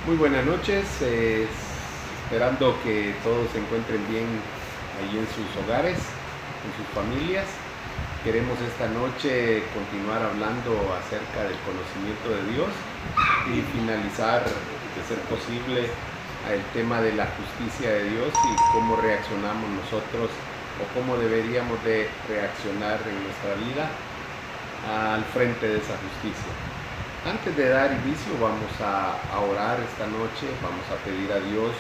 Muy buenas noches, esperando que todos se encuentren bien ahí en sus hogares, en sus familias. Queremos esta noche continuar hablando acerca del conocimiento de Dios y finalizar, de ser posible, el tema de la justicia de Dios y cómo reaccionamos nosotros o cómo deberíamos de reaccionar en nuestra vida al frente de esa justicia. Antes de dar inicio vamos a orar esta noche, vamos a pedir a Dios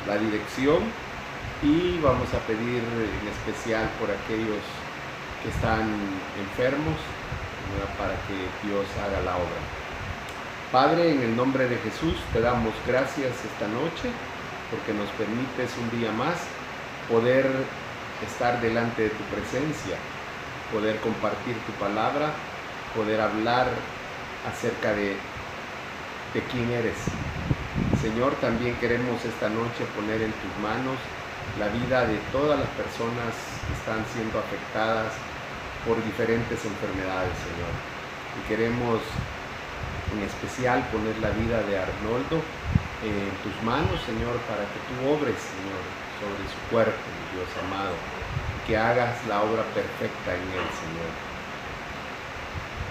la dirección y vamos a pedir en especial por aquellos que están enfermos, ¿verdad?, para que Dios haga la obra. Padre, en el nombre de Jesús te damos gracias esta noche porque nos permites un día más poder estar delante de tu presencia, poder compartir tu palabra, poder hablar acerca de quién eres. Señor, también queremos esta noche poner en tus manos la vida de todas las personas que están siendo afectadas por diferentes enfermedades, Señor. Y queremos en especial poner la vida de Arnoldo en tus manos, Señor, para que tú obres, Señor, sobre su cuerpo, Dios amado, y que hagas la obra perfecta en él, Señor.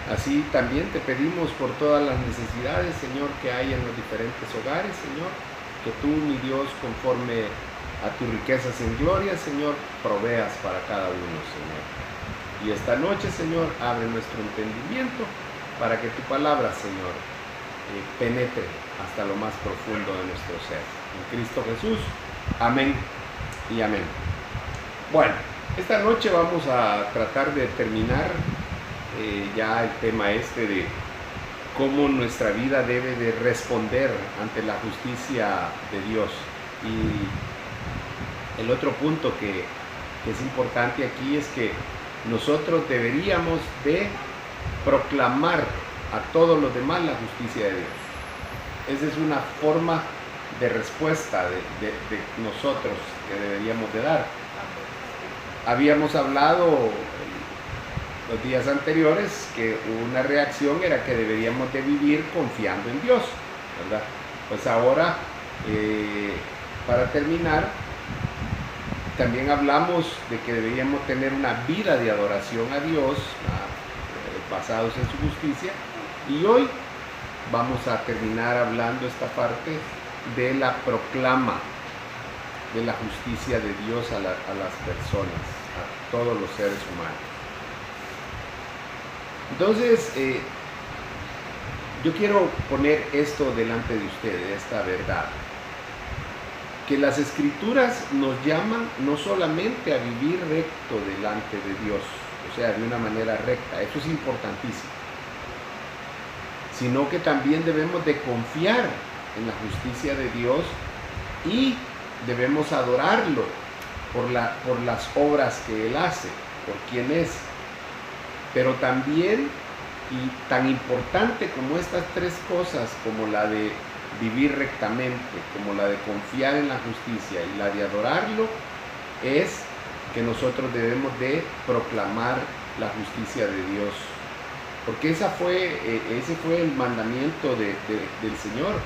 Así también te pedimos por todas las necesidades, Señor, que hay en los diferentes hogares, Señor, que tú, mi Dios, conforme a tus riquezas en gloria, Señor, proveas para cada uno, Señor. Y esta noche, Señor, abre nuestro entendimiento para que tu palabra, Señor, penetre hasta lo más profundo de nuestro ser. En Cristo Jesús, amén y amén. Bueno, esta noche vamos a tratar de terminar ya el tema de cómo nuestra vida debe de responder ante la justicia de Dios. Y el otro punto que es importante aquí es que nosotros deberíamos de proclamar a todos los demás la justicia de Dios. Esa es una forma de respuesta de nosotros que deberíamos de dar. Habíamos hablado los días anteriores que una reacción era que deberíamos de vivir confiando en Dios, ¿verdad? Pues ahora, para terminar, también hablamos de que deberíamos tener una vida de adoración a Dios, basados en su justicia, y hoy vamos a terminar hablando esta parte de la proclama de la justicia de Dios a las personas, a todos los seres humanos. Entonces, yo quiero poner esto delante de ustedes, esta verdad, que las Escrituras nos llaman no solamente a vivir recto delante de Dios, o sea, de una manera recta, eso es importantísimo, sino que también debemos de confiar en la justicia de Dios y debemos adorarlo por las obras que Él hace, por quien es. Pero también, y tan importante como estas tres cosas, como la de vivir rectamente, como la de confiar en la justicia y la de adorarlo, es que nosotros debemos de proclamar la justicia de Dios. Porque ese fue el mandamiento del Señor,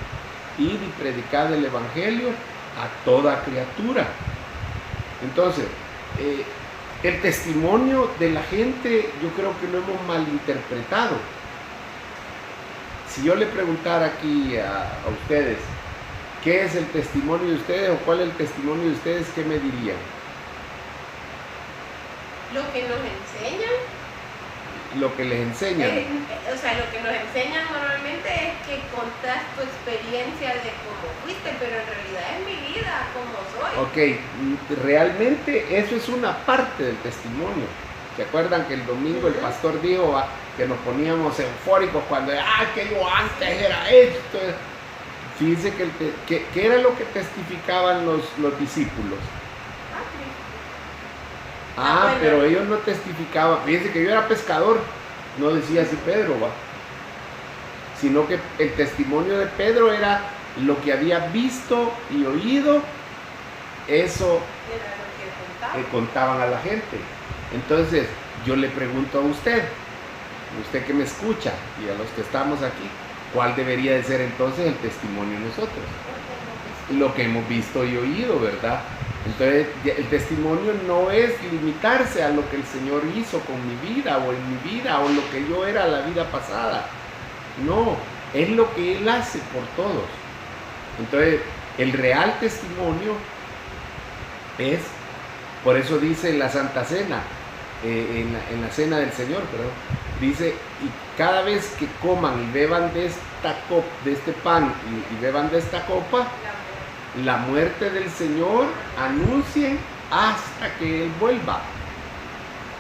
ir y predicar el Evangelio a toda criatura. Entonces, el testimonio de la gente, yo creo que lo hemos malinterpretado. Si yo le preguntara aquí a ustedes, ¿qué es el testimonio de ustedes o cuál es el testimonio de ustedes? ¿Qué me dirían? Lo que nos enseñan. Lo que les enseñan. O sea, lo que nos enseñan normalmente es que contás tu experiencia de cómo fuiste, pero en realidad es mi vida, como soy. Ok, realmente eso es una parte del testimonio. ¿Se acuerdan que el domingo el pastor dijo que nos poníamos eufóricos cuando que yo antes era esto? Fíjense que era lo que testificaban los discípulos. Bueno. Pero ellos no testificaban. Fíjense que yo era pescador, no decía así Pedro, sino que el testimonio de Pedro era lo que había visto y oído, eso era lo que contaban a la gente. Entonces, yo le pregunto a usted que me escucha y a los que estamos aquí, ¿Cuál debería de ser entonces el testimonio de nosotros? Lo que hemos visto y oído, ¿verdad? Entonces, el testimonio no es limitarse a lo que el Señor hizo con mi vida o en mi vida o lo que yo era la vida pasada. No, es lo que Él hace por todos. Entonces, el real testimonio es, por eso dice en la Santa Cena, en la Cena del Señor, perdón, dice, y cada vez que coman y beban de este pan y beban de esta copa, la muerte del Señor anuncien hasta que Él vuelva.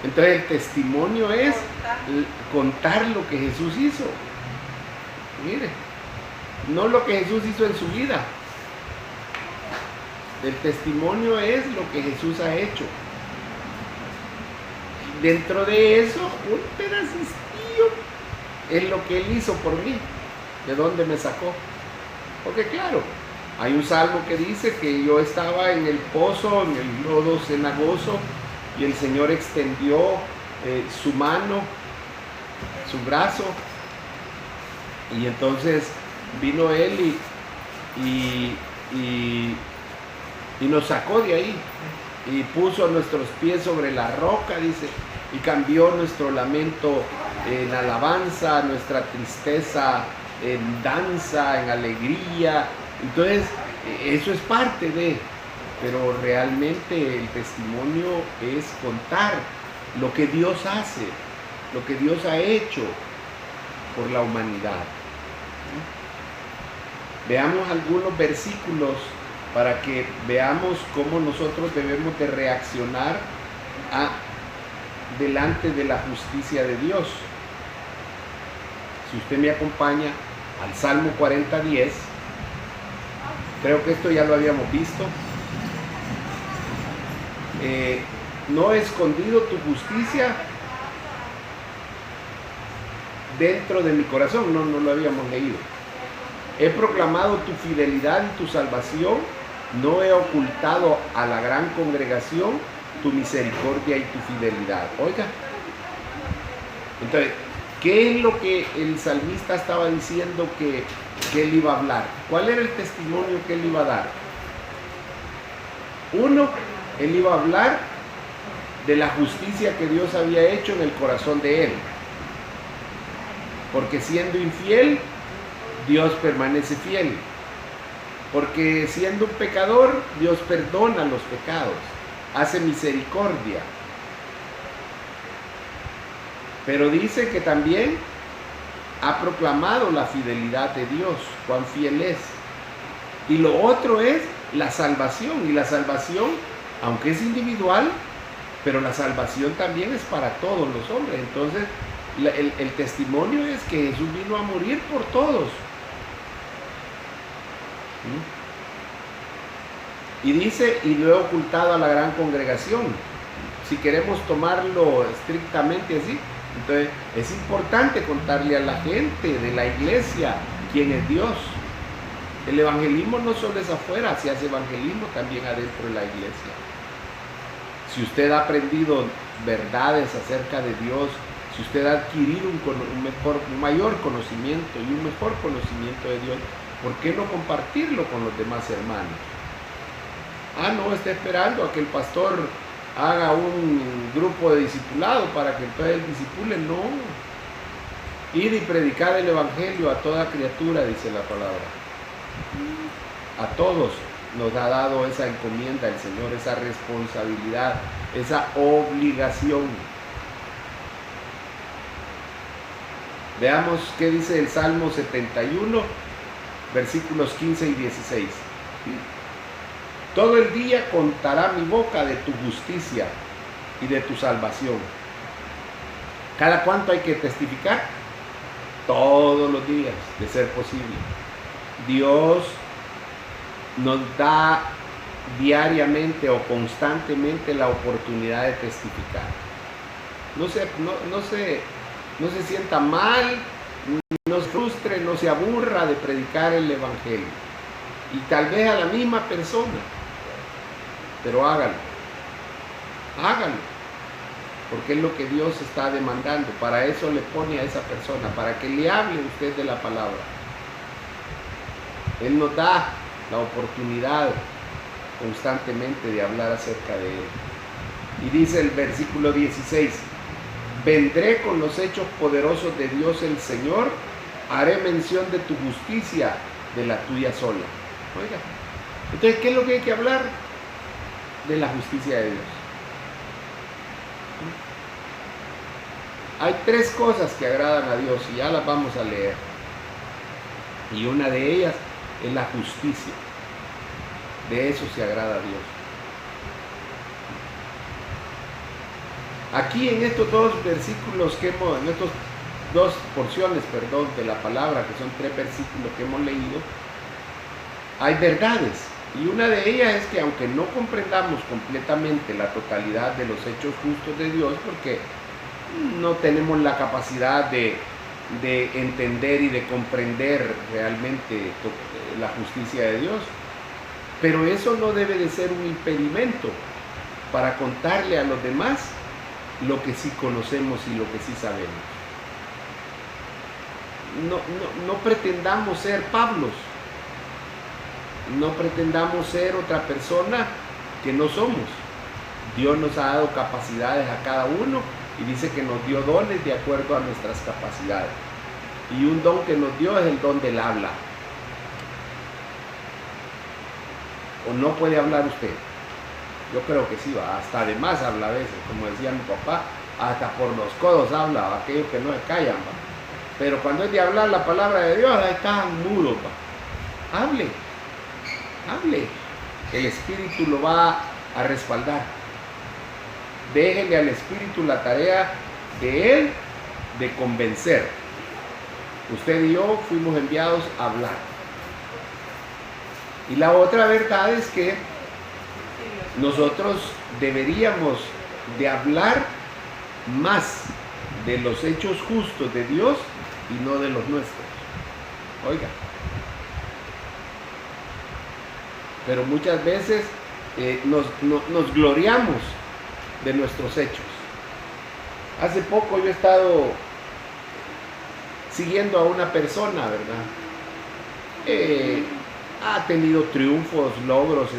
Entonces el testimonio es contar lo que Jesús hizo. Mire, no lo que Jesús hizo en su vida. El testimonio es lo que Jesús ha hecho. Dentro de eso, un pedacillo es lo que Él hizo por mí. ¿De dónde me sacó? Porque claro, hay un salmo que dice que yo estaba en el pozo, en el lodo cenagoso, y el Señor extendió su mano, su brazo, y entonces vino Él y nos sacó de ahí, y puso nuestros pies sobre la roca, dice, y cambió nuestro lamento en alabanza, nuestra tristeza en danza, en alegría. Entonces, eso es parte de, pero realmente el testimonio es contar lo que Dios hace, lo que Dios ha hecho por la humanidad. Veamos algunos versículos para que veamos cómo nosotros debemos de reaccionar delante de la justicia de Dios. Si usted me acompaña al Salmo 40:10, creo que esto ya lo habíamos visto. No he escondido tu justicia dentro de mi corazón, no lo habíamos leído. He proclamado tu fidelidad y tu salvación, no he ocultado a la gran congregación tu misericordia y tu fidelidad. Oiga, entonces, ¿qué es lo que el salmista estaba diciendo que él iba a hablar? ¿Cuál era el testimonio que él iba a dar? Uno, él iba a hablar de la justicia que Dios había hecho en el corazón de él. Porque siendo infiel, Dios permanece fiel. Porque siendo un pecador, Dios perdona los pecados, hace misericordia. Pero dice que también ha proclamado la fidelidad de Dios, cuán fiel es. Y lo otro es la salvación. Y la salvación, aunque es individual, pero la salvación también es para todos los hombres. Entonces, el testimonio es que Jesús vino a morir por todos. Y dice, y lo he ocultado a la gran congregación. Si queremos tomarlo estrictamente así, entonces es importante contarle a la gente de la iglesia quién es Dios. El evangelismo no solo es afuera, se hace evangelismo también adentro de la iglesia. Si usted ha aprendido verdades acerca de Dios, si usted ha adquirido un mayor conocimiento y un mejor conocimiento de Dios, ¿por qué no compartirlo con los demás hermanos? No está esperando a que el pastor haga un grupo de discipulado para que entonces él discipule. No. Ir y predicar el evangelio a toda criatura, dice la palabra. A todos nos ha dado esa encomienda el Señor, esa responsabilidad, esa obligación. Veamos qué dice el Salmo 71, versículos 15 y 16. Todo el día contará mi boca de tu justicia y de tu salvación. ¿Cada cuánto hay que testificar? Todos los días, de ser posible. Dios nos da diariamente o constantemente la oportunidad de testificar. No se sienta mal, no se frustre, no se aburra de predicar el evangelio. Y tal vez a la misma persona, pero hágalo, porque es lo que Dios está demandando. Para eso le pone a esa persona, para que le hable usted de la palabra, Él nos da la oportunidad constantemente de hablar acerca de Él. Y dice el versículo 16, vendré con los hechos poderosos de Dios el Señor, haré mención de tu justicia, de la tuya sola. Oiga, entonces, ¿qué es lo que hay que hablar? De la justicia de Dios. Hay tres cosas que agradan a Dios y ya las vamos a leer. Y una de ellas es la justicia. De eso se agrada a Dios. Aquí en estos dos versículos que hemos, en estas dos porciones, perdón, de la palabra, que son 3 versículos que hemos leído, hay verdades. Y una de ellas es que aunque no comprendamos completamente la totalidad de los hechos justos de Dios, porque no tenemos la capacidad de entender y de comprender realmente la justicia de Dios, pero eso no debe de ser un impedimento para contarle a los demás lo que sí conocemos y lo que sí sabemos. No pretendamos ser Pablos, no pretendamos ser otra persona que no somos. Dios nos ha dado capacidades a cada uno y dice que nos dio dones de acuerdo a nuestras capacidades. Y un don que nos dio es el don del habla. ¿O no puede hablar usted? Yo creo que sí, va, hasta además habla a veces, como decía mi papá, hasta por los codos habla, aquellos que no se callan, va. Pero cuando es de hablar la palabra de Dios, ahí están mudos, va. Hable, hable, el Espíritu lo va a respaldar. Déjenle al Espíritu la tarea de Él de convencer. Usted y yo fuimos enviados a hablar. Y la otra verdad es que nosotros deberíamos de hablar más de los hechos justos de Dios y no de los nuestros. Oiga. Pero muchas veces nos gloriamos de nuestros hechos. Hace poco yo he estado siguiendo a una persona, ¿verdad? Ha tenido triunfos, logros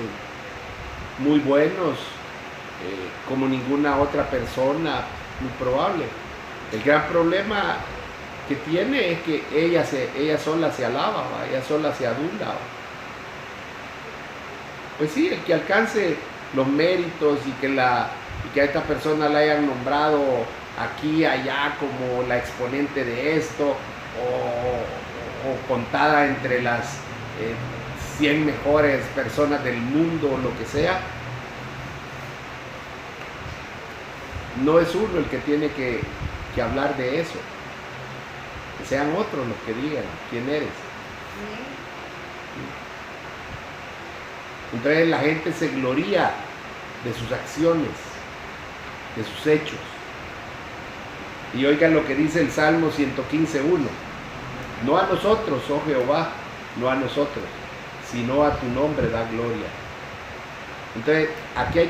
muy buenos, como ninguna otra persona, muy probable. El gran problema que tiene es que ella sola se alaba, ¿va? Ella sola se adula, ¿va? Pues sí, el que alcance los méritos y que a esta persona la hayan nombrado aquí, allá, como la exponente de esto, o contada entre las 100 mejores personas del mundo, o lo que sea, no es uno el que tiene que hablar de eso. Que sean otros los que digan quién eres. Entonces la gente se gloría de sus acciones, de sus hechos. Y oigan lo que dice el Salmo 115:1. No a nosotros, oh Jehová, no a nosotros, sino a tu nombre da gloria. Entonces, aquí hay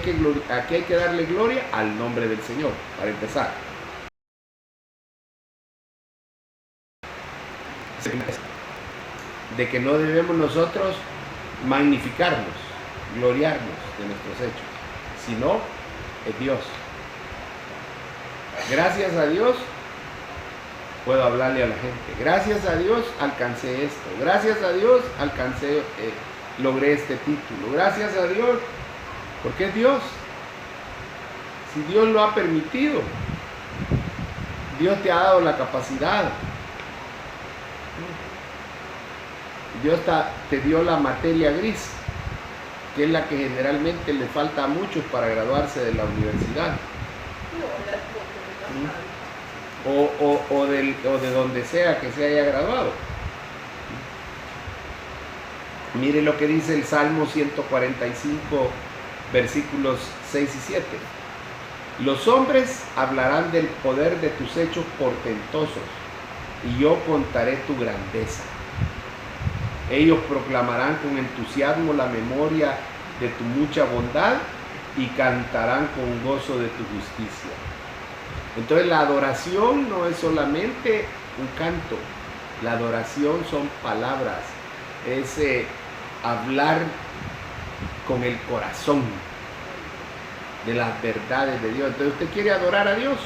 que darle gloria al nombre del Señor, para empezar. De que no debemos nosotros magnificarnos, gloriarnos de nuestros hechos, sino es Dios. Gracias a Dios puedo hablarle a la gente. Gracias a Dios alcancé esto. Gracias a Dios logré este título. Gracias a Dios, porque es Dios. Si Dios lo ha permitido, Dios te ha dado la capacidad. Dios te dio la materia gris, que es la que generalmente le falta a muchos para graduarse de la universidad. O de donde sea que se haya graduado. Mire lo que dice el Salmo 145, versículos 6 y 7. Los hombres hablarán del poder de tus hechos portentosos, y yo contaré tu grandeza. Ellos proclamarán con entusiasmo la memoria de tu mucha bondad y cantarán con gozo de tu justicia. Entonces la adoración no es solamente un canto, la adoración son palabras es hablar con el corazón de las verdades de Dios. Entonces usted quiere adorar a Dios,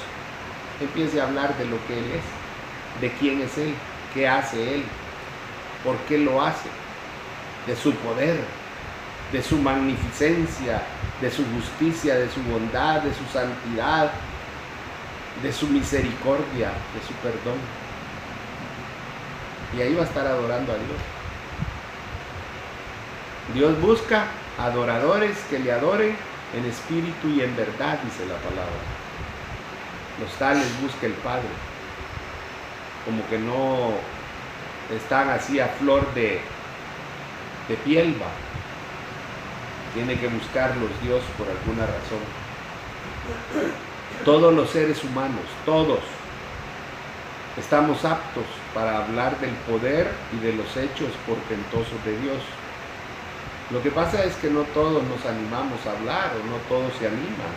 empiece a hablar de lo que Él es, de quién es Él, qué hace Él, por qué lo hace, de su poder, de su magnificencia, de su justicia, de su bondad, de su santidad, de su misericordia, de su perdón. Y ahí va a estar adorando a Dios. Dios busca adoradores que le adoren en espíritu y en verdad, dice la palabra. Los tales busca el Padre. Como que no están así a flor de piel, va. Tiene que buscarlos Dios por alguna razón. Todos los seres humanos, todos, estamos aptos para hablar del poder y de los hechos portentosos de Dios. Lo que pasa es que no todos nos animamos a hablar, o no todos se animan.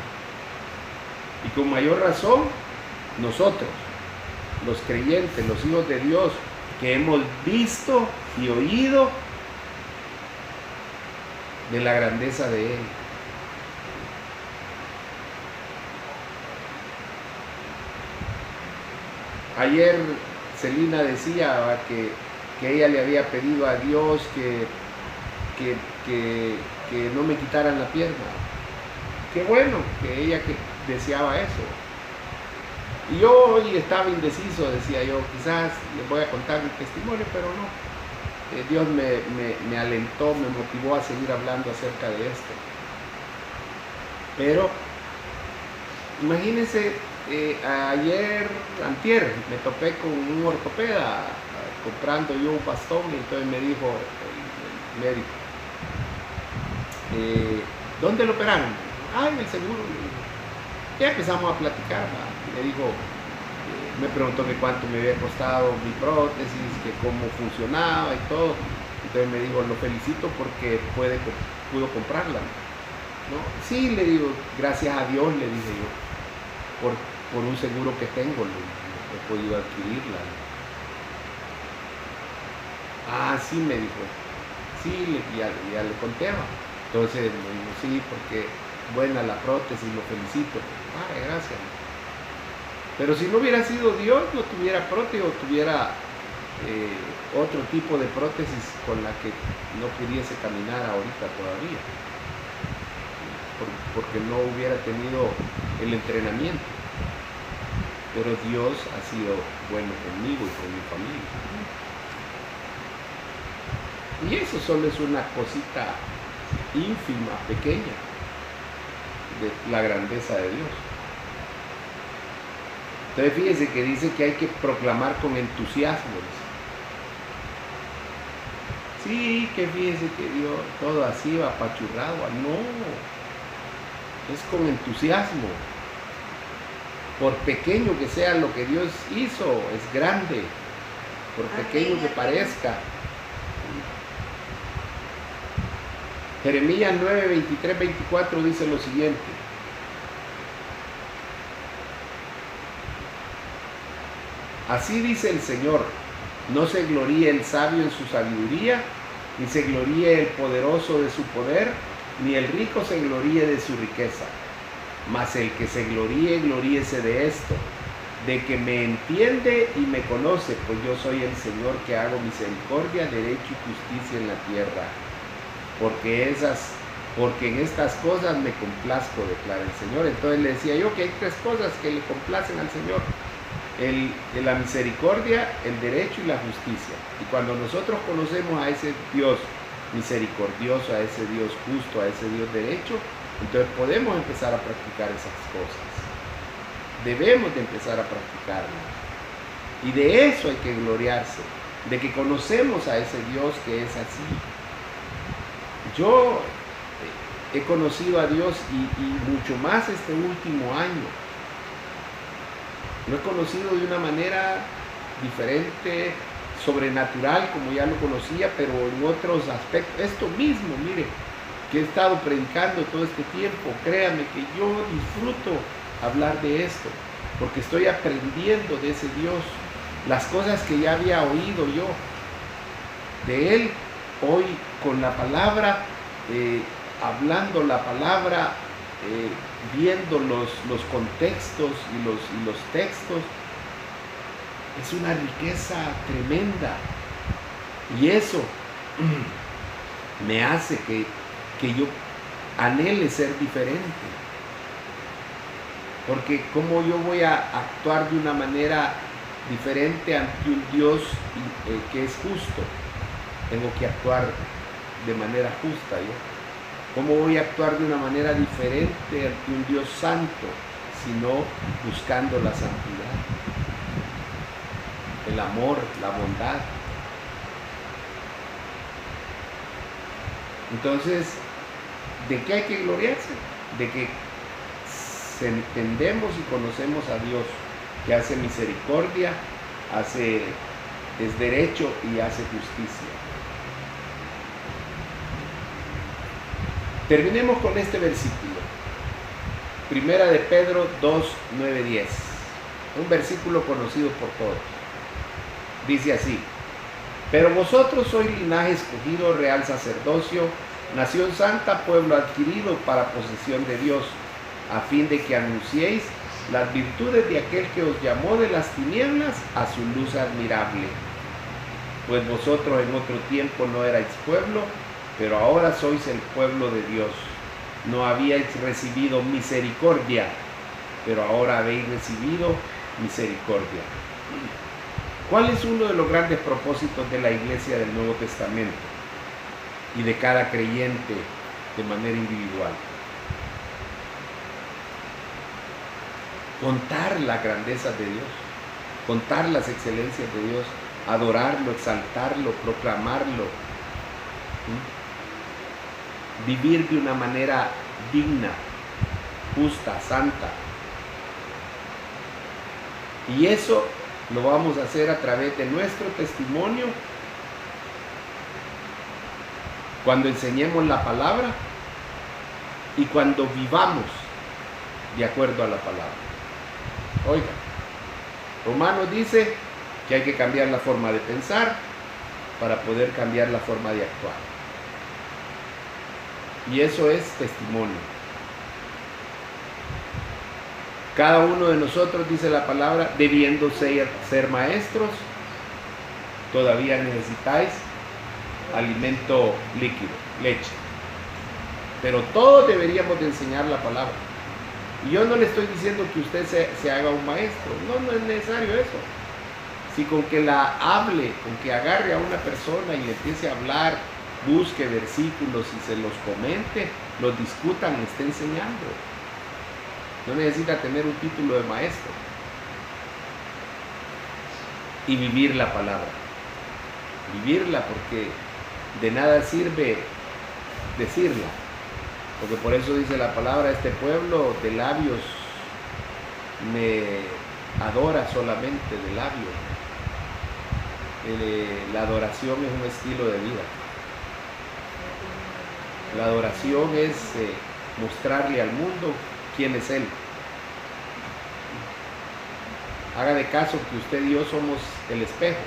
Y con mayor razón, nosotros, los creyentes, los hijos de Dios, que hemos visto y oído de la grandeza de Él. Ayer Celina decía que ella le había pedido a Dios que no me quitaran la pierna. Qué bueno que ella deseaba eso. Y yo hoy estaba indeciso, decía yo, quizás les voy a contar mi testimonio, pero no. Dios me alentó, me motivó a seguir hablando acerca de esto. Pero imagínense, antier, me topé con un ortopeda comprando yo un bastón, y entonces me dijo el médico, ¿dónde lo operaron? En el seguro. Ya empezamos a platicar, me dijo, me preguntó que cuánto me había costado mi prótesis, que cómo funcionaba y todo. Entonces me dijo, lo felicito porque pudo comprarla, ¿no? Sí, le digo, gracias a Dios, le dije yo, por un seguro que tengo, he podido adquirirla. Sí, me dijo, sí, ya le conté. Entonces me dijo, sí, porque buena la prótesis, lo felicito. Gracias. Pero si no hubiera sido Dios, no tuviera prótesis, o tuviera otro tipo de prótesis con la que no pudiese caminar ahorita todavía, porque no hubiera tenido el entrenamiento. Pero Dios ha sido bueno conmigo y con mi familia. Y eso solo es una cosita ínfima, pequeña, de la grandeza de Dios. Entonces fíjense que dice que hay que proclamar con entusiasmo. Sí, que fíjense que Dios todo así va apachurrado. No, es con entusiasmo. Por pequeño que sea lo que Dios hizo, es grande, por pequeño que parezca. Jeremías 9, 23, 24 dice lo siguiente: así dice el Señor, no se gloríe el sabio en su sabiduría, ni se gloríe el poderoso de su poder, ni el rico se gloríe de su riqueza. Mas el que se gloríe, gloríese de esto, de que me entiende y me conoce, pues yo soy el Señor que hago misericordia, derecho y justicia en la tierra. Porque en estas cosas me complazco, declara el Señor. Entonces le decía yo que hay tres cosas que le complacen al Señor: la misericordia, el derecho y la justicia. Y cuando nosotros conocemos a ese Dios misericordioso, a ese Dios justo, a ese Dios derecho, entonces podemos empezar a practicar esas cosas. Debemos de empezar a practicarlas. Y de eso hay que gloriarse, de que conocemos a ese Dios que es así. Yo he conocido a Dios y mucho más este último año. Lo he conocido de una manera diferente, sobrenatural, como ya lo conocía, pero en otros aspectos. Esto mismo, mire, que he estado predicando todo este tiempo, créame que yo disfruto hablar de esto, porque estoy aprendiendo de ese Dios, las cosas que ya había oído yo de Él, hoy con la palabra, hablando la palabra, viendo los contextos y los textos, es una riqueza tremenda. Y eso me hace que yo anhele ser diferente. Porque ¿cómo yo voy a actuar de una manera diferente ante un Dios que es justo? Tengo que actuar de manera justa. ¿Cómo voy a actuar de una manera diferente ante un Dios santo, sino buscando la santidad, el amor, la bondad? Entonces, ¿de qué hay que gloriarse? De que entendemos y conocemos a Dios, que hace misericordia, es derecho y hace justicia. Terminemos con este versículo. Primera de Pedro 2, 9, 10. Un versículo conocido por todos. Dice así: pero vosotros sois linaje escogido, real sacerdocio, nación santa, pueblo adquirido para posesión de Dios, a fin de que anunciéis las virtudes de aquel que os llamó de las tinieblas a su luz admirable. Pues vosotros en otro tiempo no erais pueblo, pero ahora sois el pueblo de Dios. No habíais recibido misericordia, pero ahora habéis recibido misericordia. ¿Cuál es uno de los grandes propósitos de la Iglesia del Nuevo Testamento y de cada creyente de manera individual? Contar las grandezas de Dios, contar las excelencias de Dios, adorarlo, exaltarlo, proclamarlo, vivir de una manera digna, justa, santa. Y eso lo vamos a hacer a través de nuestro testimonio, cuando enseñemos la palabra y cuando vivamos de acuerdo a la palabra. Oiga, Romanos dice que hay que cambiar la forma de pensar para poder cambiar la forma de actuar. Y eso es testimonio. Cada uno de nosotros, dice la palabra, debiendo ser maestros, todavía necesitáis alimento líquido, leche. Pero todos deberíamos de enseñar la palabra. Y yo no le estoy diciendo que usted se haga un maestro. No es necesario eso. Si con que la hable, con que agarre a una persona y le empiece a hablar, busque versículos y se los comente, los discutan, le esté enseñando. No necesita tener un título de maestro. Y vivir la palabra. Vivirla, porque de nada sirve decirla. Porque por eso dice la palabra: este pueblo de labios me adora solamente de labios. La adoración es un estilo de vida. La adoración es mostrarle al mundo quién es Él. Haga de caso que usted y yo somos el espejo.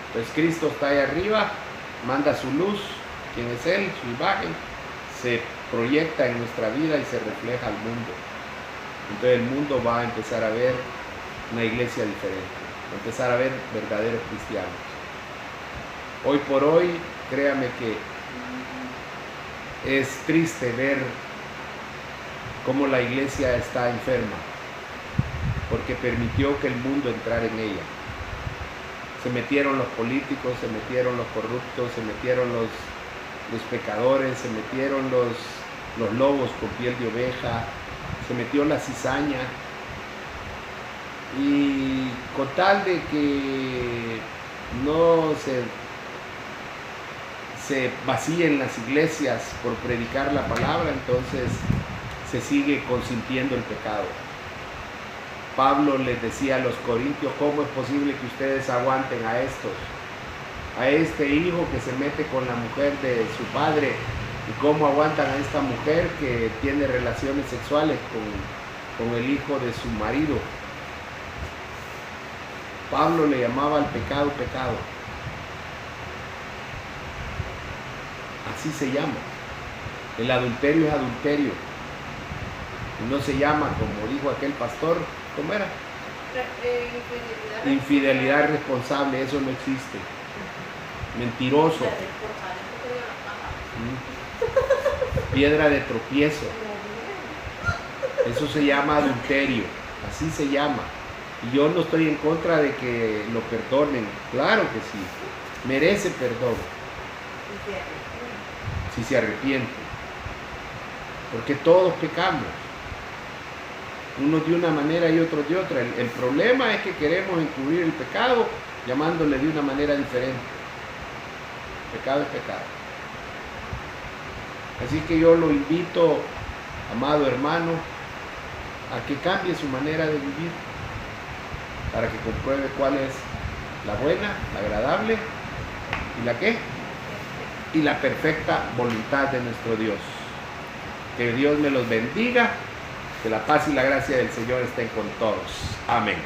Entonces Cristo está ahí arriba, manda su luz, quién es Él, su imagen, se proyecta en nuestra vida y se refleja al mundo. Entonces el mundo va a empezar a ver una iglesia diferente, va a empezar a ver verdaderos cristianos. Hoy por hoy, créame que es triste ver cómo la iglesia está enferma, porque permitió que el mundo entrara en ella. Se metieron los políticos, se metieron los corruptos, se metieron los pecadores, se metieron los lobos con piel de oveja, se metió la cizaña, y con tal de que no se vacíen las iglesias por predicar la palabra, entonces se sigue consintiendo el pecado. Pablo les decía a los corintios: ¿cómo es posible que ustedes aguanten a este hijo que se mete con la mujer de su padre? ¿Y cómo aguantan a esta mujer que tiene relaciones sexuales con el hijo de su marido? Pablo le llamaba al pecado pecado. así se llama. El adulterio es adulterio. Y no se llama, como dijo aquel pastor, ¿cómo era? Infidelidad responsable, eso no existe. Mentiroso. Piedra de tropiezo. Eso se llama adulterio, así se llama. Y yo no estoy en contra de que lo perdonen, claro que sí, merece perdón si se arrepiente, porque todos pecamos, unos de una manera y otros de otra. El problema es que queremos encubrir el pecado llamándole de una manera diferente. Pecado es pecado. Así que yo lo invito, amado hermano, a que cambie su manera de vivir, para que compruebe cuál es la buena, la agradable y la ¿qué? Y la perfecta voluntad de nuestro Dios. Que Dios me los bendiga, que la paz y la gracia del Señor estén con todos. Amén.